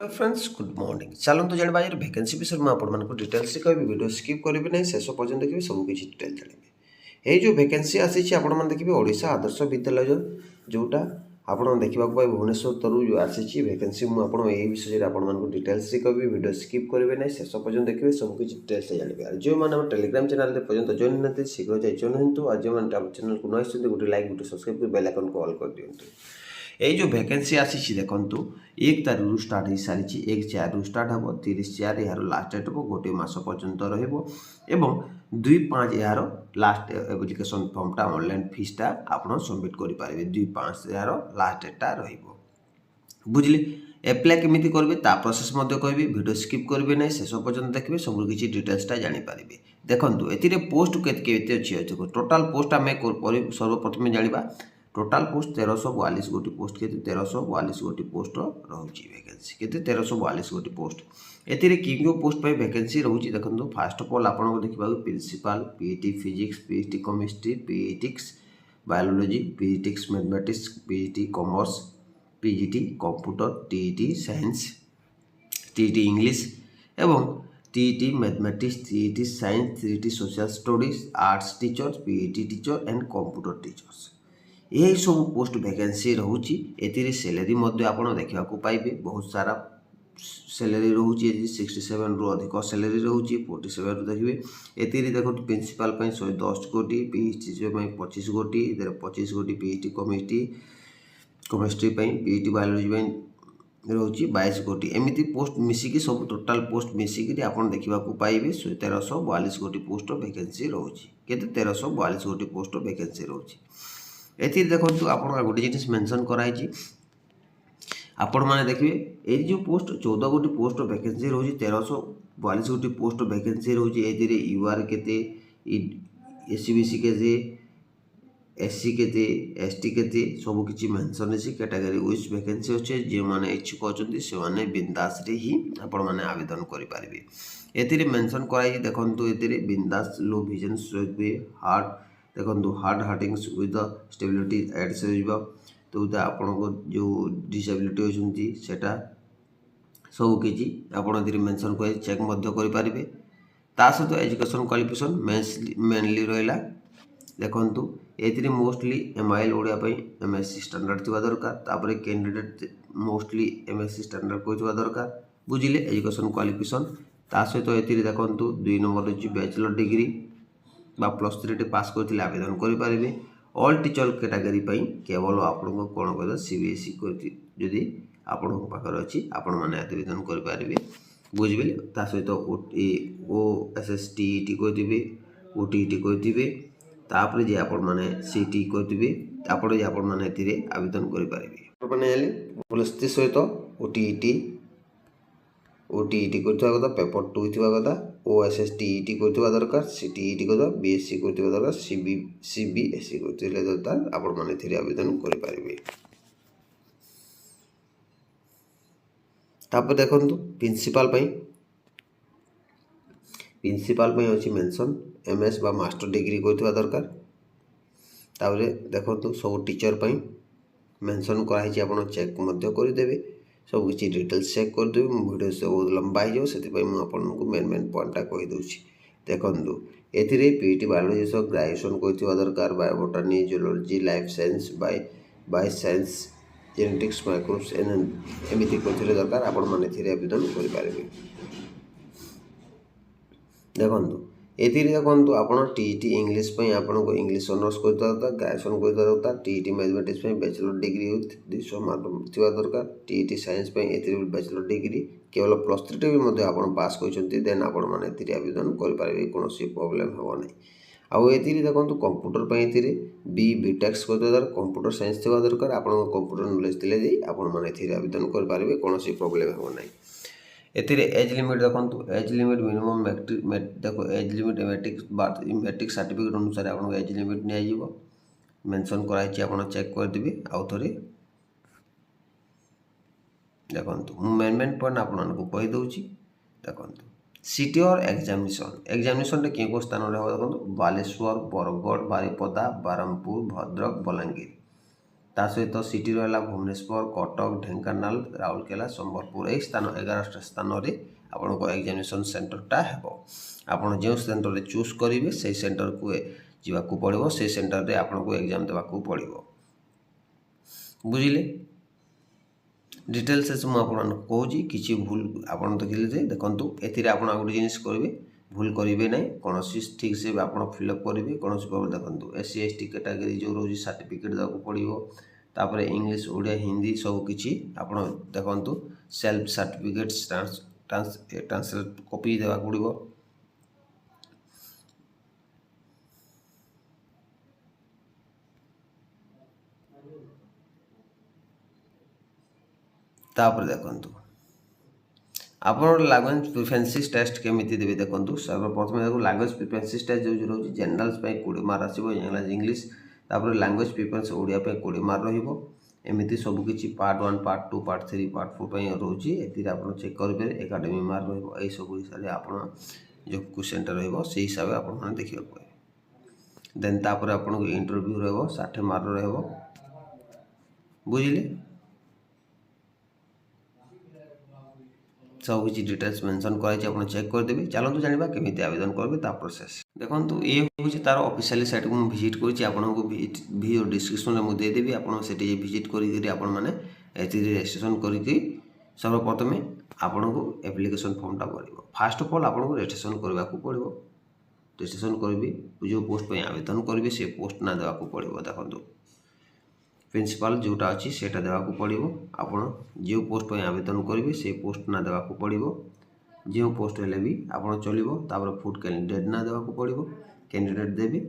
Hello friends good morning चलते जानवा आज वैकेंसी विषय में आपको डिटेल्स कहि वीडियो स्किप करेंगे नहीं शेष पर्यटन देखिए सबकि डिटेल जानवे ये जो वैकेंसी आसी आपने देखिए ओडिशा आदर्श विद्यालय जोटा आपड़ देखा भुवनेश्वर तरु जो आसी वैकेंसी मुझे यही विषय आपको डिटेल्स कहि वीडियो स्किप करेंगे नहीं शेष पर्यटन देखिए सबकि डिटेल्स जानवे जो मैंने टेलीग्राम चैनल पर्यटन जॉइन ना शीघ्र जाए जॉइन हूँ आज जो चैनल को नई गोटे लाइक गोटे सब्सक्राइब कर बेल आइकन को ऑल कर दिखाँ ये जो वैकेंसी आसी देखु 1 तारिख स्टार्ट हो सारी 1/4 स्टार्ट हम 30/4 यार लास्ट डेट हम गोटे मस पर्यंत रु2/5 यार लास्ट एप्लिकेशन फर्मटा ऑनलाइन फीसटा आप सबमिट करेंगे 2/5 यार लास्ट डेटा रुझे एप्लाय केमी करेंगे प्रोसेस कहि वीडियो स्किप करेंगे ना शेष पर्यटन देखिए सब किसी डिटेल्सटा जानीपारे देखो ये पोस्ट के अच्छी टोटाल पोस्ट आम सर्वप्रथम जाना टोटाल पोस्ट 1342 गोटी पोस्ट के 1342 गोटी पोस्ट रोचे वैकेंसी के 1342 गोटी पोस्ट एतिर कि पोस्ट पे वैकेंसी रोचे देखो फास्ट ऑफ ऑल आपको देखा principal PET physics PET chemistry पीईटिक्स बायोलॉजी पीईटिक्स mathematics PET commerce PGT computer TET science TET English एवं TET mathematics TET science TET social studies arts teacher PET teacher and computer teachers यही सब post vacancy रोचे ए salary आप देखा पाइबे बहुत सारा सैलरी रोचे 67 रु अधिक सैलरी रोचे 47 देखिए ए देखो प्रिंसिपल 110 गोटी पीएचडी 25 गोटी 25 गोटी पीएचडी केमिस्ट्री पीएचडी बायोलॉजी रोचे 22 गोटी एमती पोस्ट मिसिकी सब टोटाल पोस्ट मिसिकी आप देखा पाइबे 1342 गोटी पोस्ट वैकेंसी रोचे के 1342 गोटी पोस्ट वैकेंसी रोचे ये देखो आप गोटे जिन मेनसन कराई आपण मैंने देखिए ये जो पोस्ट 14 गोटी पोस्ट वैकेंसी रोचे 1342 गोटी पोस्ट वैकेंसी रोचे ये यूआर के एससीबीसी के एससी के एसटी के सब किसी मेनसन अच्छी कैटेगरी वाइज वैकेंसी अच्छे जो मैंने इच्छुक अच्छा से बिंदास ही आपण मैंने आवेदन करेंगे ये मेनसन कराई देखो ये बिंदास लो विजन हार्ट देखो हार्ड हार्टिंग्स विथ द स्टेबिलिटी एड्स तो आपको जो डिसेबिलिटी होती सेटा सब किसी आपड़ मेनसन कर चेक करेंगे ता सहित एजुकेशन क्वालिफिकेशन मेनली रहा देखु ये mostly MIL Odia MSc standard थी दरकार कैंडिडेट मोस्टली एमएससी स्टैंडर्ड कोई दरकार बुझिले एजुकेशन क्वालिफिकेशन ता सहित ये देखो 2 नंबर अच्छी बैचलर डिग्री बा +3 पास करते आवेदन करेंगे ऑल टीचर कैटेगरी केवल आपको कौन कह सीबीएसई जदि आपण पाखे अच्छी आपण मैंने आवेदन करेंगे बुझे ता सहित ओएसएस टीईटी कहे ओटीईटी कहे तापर जे आपण मैंने सीटी कहे आप मैंने आवेदन करेंगे सहित ओटीईटी करता पेपर 2 थी कथा ओएसएस टीईटी करता दरकार सीटीईटी करता बीएससी करता दरकार सीबीएसई करते दरकार आपण मैंने आवेदन करेंगे तापर देखो प्रिंसिपल अच्छी मेंशन एमएस बा मास्टर डिग्री करता दरकार तापर देखो सब टीचर मेंशन कराई आप चेक करदेवे सब किसी डिटेल्स चेक करदेवी वीडियो से बहुत लंबा हो आपको मेन पॉइंटा कहीदे देखो ये पीईटी बायोलॉजी सह ग्रेजुएशन कर दरकार bio botany zoology life science bio science genetics microbes एमती कर दरकार आप आवेदन करेंगे देखो ये देखो आप टीईटी इंग्लिश आपको इंग्लिश ऑनर्स करता ग्रेजुएशन करता दरकार TET mathematics bachelor degree 200 mark थी दरकार टीईटी साइंस बैचलर डिग्री केवल +3 भी आप पास कर देन आपण मैंने आवेदन करेंगे कौन प्रोब्लेम हे ना आउ ये देखो कंप्यूटर बीटेक्स करता कंप्यूटर साइंस थी दरकार आप कंप्यूटर नॉलेज थे आपने आवेदन करेंगे कौन प्रोब्लेम हे ना एतिर एज लिमिट देखो एज लिमिट मिनिमम देखो एज लिमिट मैट्रिक सर्टिफिकेट अनुसार आपको एज लिमिट नहीं मेंशन कराई आप चेक करदेवी आउ थे देखो मेन पॉइंट आपको कहीदे देखो सिटी और एग्जामिनेशन कि स्थान देखो बालेश्वर बरगढ़ बारिपदा बारमपुर भद्रक बलांगीर ତା ସହିତ ସିଟି ରହିଲା ଭୁବନେଶ୍ୱର, କଟକ, ଢେଙ୍କାନାଳ, ରାଉରକେଲା, ସମ୍ବଲପୁର। ଏହି ସ୍ଥାନ 11ଟା ସ୍ଥାନରେ ଆପଣଙ୍କ ଏକ୍ଜାମିନେସନ୍ ସେଣ୍ଟରଟା ହେବ। ଆପଣ ଯେଉଁ ସେଣ୍ଟରରେ ଚୁଜ୍ କରିବେ ସେଇ ସେଣ୍ଟରକୁ ଯିବାକୁ ପଡ଼ିବ, ସେଇ ସେଣ୍ଟରରେ ଆପଣଙ୍କୁ ଏକ୍ଜାମ୍ ଦେବାକୁ ପଡ଼ିବ। ବୁଝିଲେ? ଡିଟେଲ୍ସ ମୁଁ ଆପଣଙ୍କୁ କହୁଛି, କିଛି ଭୁଲ ଆପଣ ଦେଖିଲେ ଯେ ଦେଖନ୍ତୁ, ଏଥିରେ ଆପଣ ଆଉ ଗୋଟେ ଜିନିଷ କରିବେ, ଭୁଲ କରିବେ ନାହିଁ, କୌଣସି ଠିକ୍ସେ ଆପଣ ଫିଲ୍ଅପ୍ କରିବେ। କୌଣସି ପ୍ରୋବ୍ଲେମ୍ ଦେଖନ୍ତୁ, SC ST କ୍ୟାଟାଗୋରୀ ଯେଉଁ ରହୁଛି ସାର୍ଟିଫିକେଟ୍ ଦେବାକୁ ପଡ଼ିବ। ତାପରେ ଇଂଲିଶ, ଓଡ଼ିଆ, ହିନ୍ଦୀ ସବୁକିଛି ଆପଣ ଦେଖନ୍ତୁ, ସେଲ୍ଫ ସାର୍ଟିଫିକେଟ୍ସ ଟ୍ରାନ୍ସଲେଟ୍ କପି ଦେବାକୁ ପଡ଼ିବ। ତାପରେ ଦେଖନ୍ତୁ ଆପଣଙ୍କର ଲାଙ୍ଗୁଏଜ୍ ପ୍ରିଫରେନ୍ସିସ୍ ଟେଷ୍ଟ କେମିତି ଦେବେ ଦେଖନ୍ତୁ। ସର୍ବପ୍ରଥମେ ଦେଖନ୍ତୁ ଲାଙ୍ଗୁଏଜ୍ ପ୍ରିଫରେନ୍ସିସ୍ ଟେଷ୍ଟ ଯେଉଁ ରହୁଛି, ଜେନେରାଲ୍ସ ପାଇଁ 20 ମାର୍କ ଆସିବ, ଇଂଲିଶ। ତାପରେ ଲାଙ୍ଗୁଏଜ୍ ପ୍ରିଫରେନ୍ସ ଓଡ଼ିଆ ପାଇଁ 20 ମାର୍କ ରହିବ। ଏମିତି ସବୁକିଛି ପାର୍ଟ 1, ପାର୍ଟ 2, ପାର୍ଟ 3, ପାର୍ଟ 4 ପାଇଁ ରହୁଛି। ଏଥିରେ ଆପଣ ଚେକ୍ କରିପାରିବେ, ଏକାଡେମୀ ମାର୍କ ରହିବ। ଏହିସବୁ ହିସାବରେ ଆପଣ ଯେଉଁ କ୍ୱେଶ୍ଚନଟା ରହିବ ସେଇ ହିସାବରେ ଆପଣମାନେ ଦେଖିବାକୁ ପାଇବେ। ଦେନ୍ ତାପରେ ଆପଣଙ୍କୁ ଇଣ୍ଟରଭ୍ୟୁ ରହିବ, 60 ମାର୍କ ରହିବ। ବୁଝିଲେ? सबकि डिटेल्स मेंशन कराई आप चेक करदेवे। चलते जाना केमी आवेदन करेंगे ता प्रोसेस देखो। ये हूँ तार ऑफिशियल साइट को मुझे विजिट करो डिस्क्रिप्शन में मुझे देदेवी। आपड़ी विजिट करें रजिस्ट्रेशन करके सर्वप्रथम आपन को एप्लिकेशन फॉर्मटा भर। फास्ट ऑफ ऑल आपको रजिस्ट्रेशन करने को पड़ो। रजिस्ट्रेशन करेंगे जो पोस्ट पर आवेदन करेंगे से पोस्ट ना देवाक पड़ो। देखो प्रिंसिपल जोटा अच्छी से देवाक पड़ो। आपड़ जो पोस्ट पर आवेदन करेंगे से पोस्ट ना देवाक पड़ो। जो पोस्ट हेल्ले भी आप चलो। फुड कैंडिडेट ना देवाक पड़ो। कैंडिडेट देवी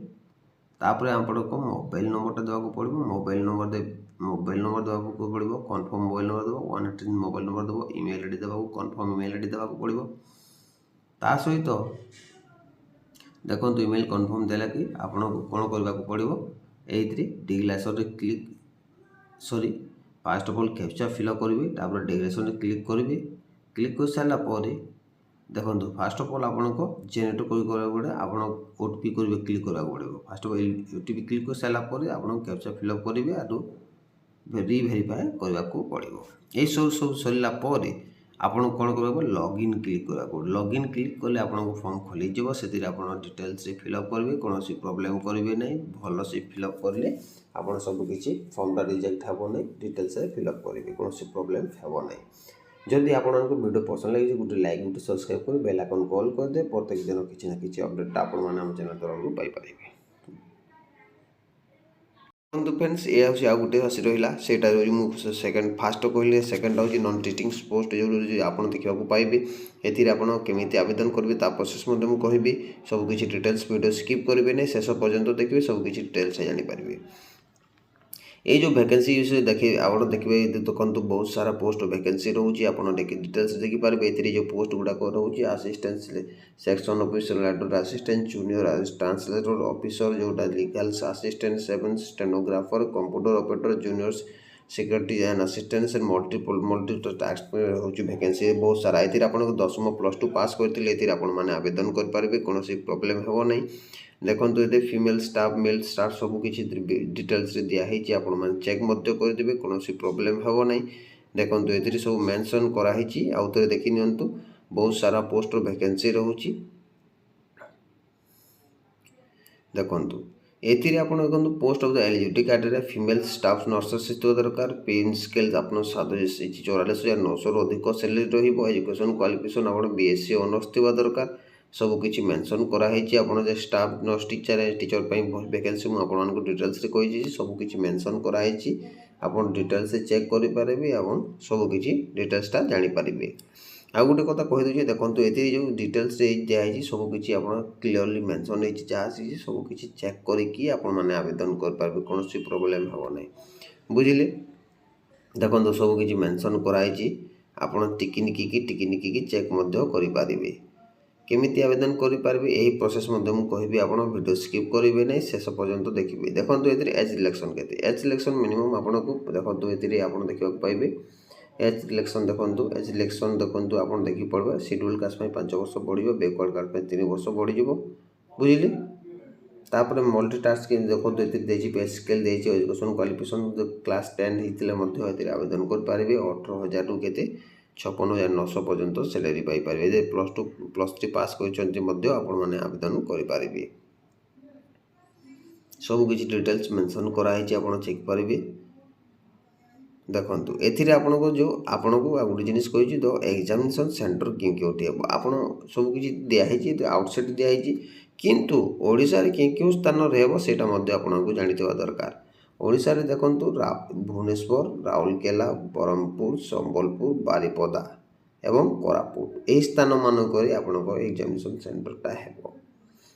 तापर आपण को मोबाइल नंबरटा देवाक पड़ो। मोबाइल नंबर देवाक पड़ो। कन्फर्म मोबाइल नंबर देव 118 मोबाइल नंबर देव। ईमेल आईडी देवाक कन्फर्म ईमेल आईडी देवाक पड़ो। ता सहित देखो ईमेल कन्फर्म देला कि आपन कौन करने को पड़ो। ये declaration click sorry fast of all captcha fill up करेंगे। तापर डिक्लेरेशन क्लिक करेंगे। क्लिक कर सारापर देखो फास्ट ऑफ ऑल आपन को जेनेरेट कर आप ओटीपी करेंगे क्लिक करा पड़ो। Fast of all OTP click कर सारापर आप कैप्चा फिलअप करेंगे आरो रिवेरीफाए करने को पड़ो। ये सब सरलापर आपन कौन कर लॉगिन क्लिक करा पड़ो। लॉगिन क्लिक कले आप फॉर्म खोल से डिटेल्स फिलअप करेंगे। कौन प्रोब्लेम करेंगे ना भल से फिलअप करें आप सबकि फॉर्मटा रिजेक्ट हे ना। डिटेल्स फिलअप करेंगे कौन प्रोब्लेम हे ना। जदि आपको वीडियो पसंद लगे गोटे लाइक गोटे सब्सक्राइब कर बेल आइकन कॉल करदे। प्रत्येक दिन किसी ना कि अपडेट आप चैनल तरफ पाइपर। देखो फ्रेंड्स ये हूँ आ गोटे राशि रहा से सेकेंड फास्ट कहली। सेकेंड हूँ नॉन टीचिंग पोस्ट जो आप देखा पाइबे। एथिरे आपन केमिति आवेदन करेंगे ता प्रोसेस मुझे कहबी। सबकि डिटेल्स वीडियो स्किप करेंगे नहीं, शेष पर्यंत देखिए सबकि डिटेल्स जानीपारे। ये जो वैकेंसी विषय देखिए आप देखिए देखो बहुत सारा पोस्ट वैकेंसी रोचे। आप डिटेल्स देखिपारे। ये जो पोस्ट गुड़ाक रोचे असिस्टेंट सेक्शन ऑफिसर लेटर असिस्टेंट जूनियर ट्रांसलेटर ऑफिसर जोटा legal assistant 7 stenographer computer operator junior security and assistant multi task हूँ वैकेंसी बहुत सारा। ये आप 10वीं +2 पास करते आपने आवेदन करेंगे कौन प्रोब्लेम हे ना। देखो ये फीमेल स्टाफ मेल स्टाफ सबकि डिटेल्स दिखाई आपने चेक करदे कौन प्रोब्लेम हे ना। देखो ये सब मेंशन कराई आउ थे देखी नियंतु बहुत सारा पोस्ट वैकेंसी रोचे। देखो ये देखो post of the eligibility criteria female staff nurses दरकार। पे स्केल आप 44,900 अधिक सैलरी एजुकेशन क्वालिफिकेशन आप BSc ऑनर्स थी दरकार। सबकि मेंशन कराई आप स्टाफ नर्स टीचर वैकेंसी मुझे डिटेल्स कही सबकि मेंशन कराई। आप डिटेल्स चेक करेंगे आप सबकि डिटेल्सटा जानीपारे। आउ गोटे कथा कहीदे देखो ये जो डिटेल्स दिखाई सबकि आप क्लीयरली मेंशन हो जहाँ सबकि चेक करके आपने आवेदन करेंगे कौन प्रोब्लेम हे ना। बुझे देखो सबकि मेंशन कराई आप टिकी चेक करेंगे केमिति आवेदन करेंगे। यही प्रोसेस मुझे कहबी आप वीडियो स्किप करेंगे नहीं, शेष पर्यंत देखिए। देखो ये एज सिलेक्शन के एज सिलेक्शन मिनिमम आपको देखो ये आप देखा पाइबे। एज सिलेक्शन देखो एज सिलेक्शन देखो आप देखी पड़े शेड्यूल कास्ट 5 वर्ष बढ़ बैकवर्ड कास्ट 3 वर्ष बढ़। बुझे तापर मल्टीटास्किंग देखो पे स्केल एजुकेशन क्वालिफिकेशन क्लास 10 होते आवेदन करेंगे 18,000 रु के 56,900 पर्यंत सैलरी पाइपर +2 +3 पास कर आवेदन करेंगे सबकि डिटेल्स मेंशन कराई आप चेक करेंगे देखो एथिरे आपको जो आपको गोटे जिन कही तो एग्जामिनेशन सेंटर क्योंकि आपड़ सबकि दिखाई आउटसेट दिखाई किंतु ओडिशा रे क्यों स्थान रेटा आपको जानी दरकार ओडिशा रे देखो भुवनेश्वर राउरकेला ब्रह्मपुर संबलपुर बारिपदा एवं कोरापुट यही स्थान मानक आपको एग्जामिनेशन सेंटरटा है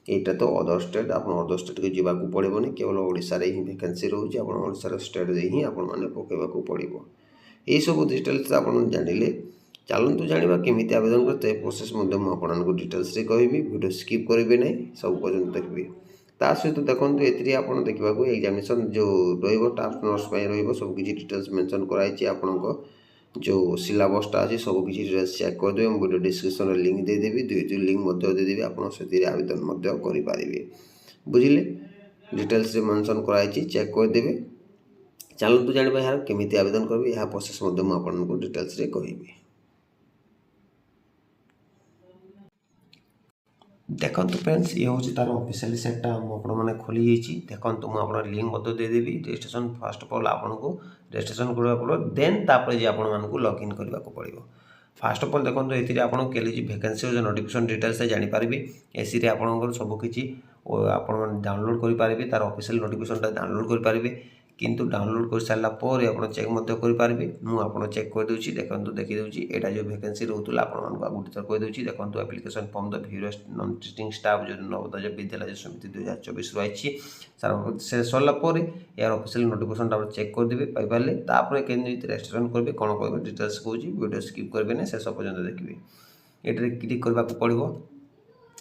यहाँ तो अदर स्टेट आप अदर स्टेट को जावाक पड़ोनी केवल ओडिशा रे ही वैकेंसी रोचे ओडिशा स्टेट ही आपने पकेवाक पड़ो यही सब डिटेल्स आप जानिले चलतु जाना केमी आवेदन करते प्रोसेस आपको डिटेल्स कहि वीडियो स्किप करेंगे ना सब पर्यटन देखिए ता सहित देखो ये आप देखा एग्जामिनेशन जो टास्क नर्स सबकि डिटेल्स मेंशन कराई आपको जो सिलेबसटा अच्छे सबकि डिटेल्स चेक करदे वीडियो डिस्क्रिप्शन में लिंक देदेवी दुईटी लिंक देदेवी आपड़ी आवेदन करेंगे बुझे डिटेल्स मेंशन कराई चेक करदे चलतु जाना यार केमी आवेदन करेंगे यह प्रोसेस आपको डिटेल्स कहि देखो फ्रेंड्स ये हूँ तार ऑफिशियल सेटा मैंने खोली देखो मुझे लिंक देदेवी रजिस्ट्रेशन फर्स्ट ऑफ ऑल आपको रजिस्ट्रेशन करने पड़ो देन तापर जे आपको लॉगिन करने पड़ो फर्स्ट ऑफ ऑल देखो ये आपको केली वैकेंसी जो नोटिफिकेशन डिटेल्स जानीपारे एसी आपंकर सबकि आप डाउनलोड करेंगे तार ऑफिशियल नोटिफिकेशन डाउनलोड करेंगे किंतु डाउनलोड कर सारा आप चेक करेंगे मुझे चेक करदे देखो देखीदे यहाँ जो वैकेंसी रोला आपको गोटे थर कहीदे देखो एप्लिकेशन फॉर्म द भ्यूअर नॉन टीचिंग स्टाफ जो नवोदय विद्यालय समिति 2024 रही से सरला यार ऑफिशियल नोटिफिकेशन चेक करदे पाइपारे तापर केमी रजिस्ट्रेशन करेंगे कौन करेंगे डिटेल्स कौन वीडियो स्किप करेंगे ना शेष पर्यटन देखिए ये क्लिक करने पड़ो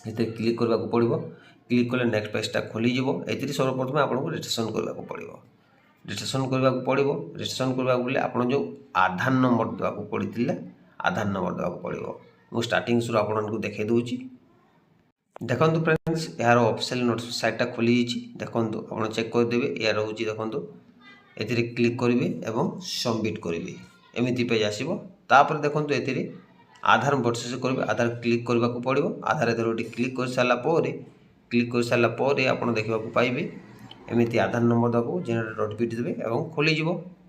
ये क्लिक करने पड़ो क्लिक कले नेक्स्ट पेजटा खोलीज ये सर्वप्रथम आपको रजिस्ट्रेशन करने पड़ो रजिस्ट्रेशन करने पड़ो रजिस्ट्रेशन करने आप जो आधार नंबर देवाक पड़ता आधार नंबर देवाक पड़ो मुझे स्टार्टिंग शुरू आपको देखे दूसरी देखो फ्रेंड्स यार ऑफिशियल नोटिस साइटा खोली देखो आप चेक करदे या रोचे देखो ये क्लिक करेंगे और सबमिट करेंगे एमती पेज आसो तापर देखो ये आधार प्रोसेस करेंगे आधार क्लिक करने पड़ो आधार क्लिक कर सारापर आप देखा पाइबे एमती आधार नंबर देवाक जेनेरेट ओटीपी देवे और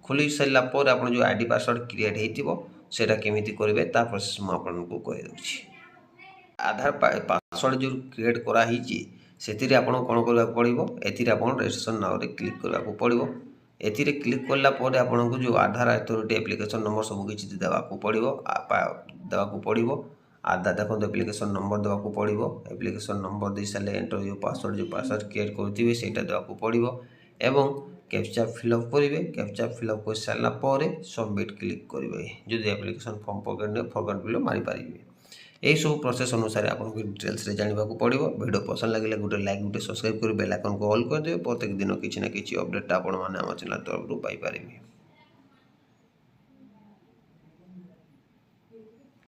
खोली सारापर आप जो आईडी पासवर्ड क्रिएट होता केमी करेंगे ता प्रोसेस मुझे कहीदे आधार पासवर्ड जो क्रिएट कराई से आप कौन करने पड़ो ये आप रजिस्ट्रेशन नाउ क्लिक करने पड़ो ये क्लिक कलापर आपको जो आधार अथॉरिटी एप्लिकेशन नंबर सबकि देवाक पड़ो आधार देखो एप्लिकेशन नंबर देवाक पड़ो एप्लिकेशन नंबर दे सारे एंटर जो पासवर्ड क्रिएट करेंगे से देवाक पड़ो एवं कैप्चा फिलअप करेंगे कैप्चा फिलअप कर सारापर सबमिट क्लिक करेंगे जो एप्लिकेशन फॉर्म फॉरगॉट बिलो मारिपारे यही सब प्रोसेस अनुसार आपको डिटेल्स जानवा पड़ो वीडियो पसंद लगे गोटे लाइक गोटे सब्सक्राइब कर बेल आइकन को ऑल करदे प्रत्येक दिन किसी ना कि अपडेट आप चैनल तरफ पाइपर।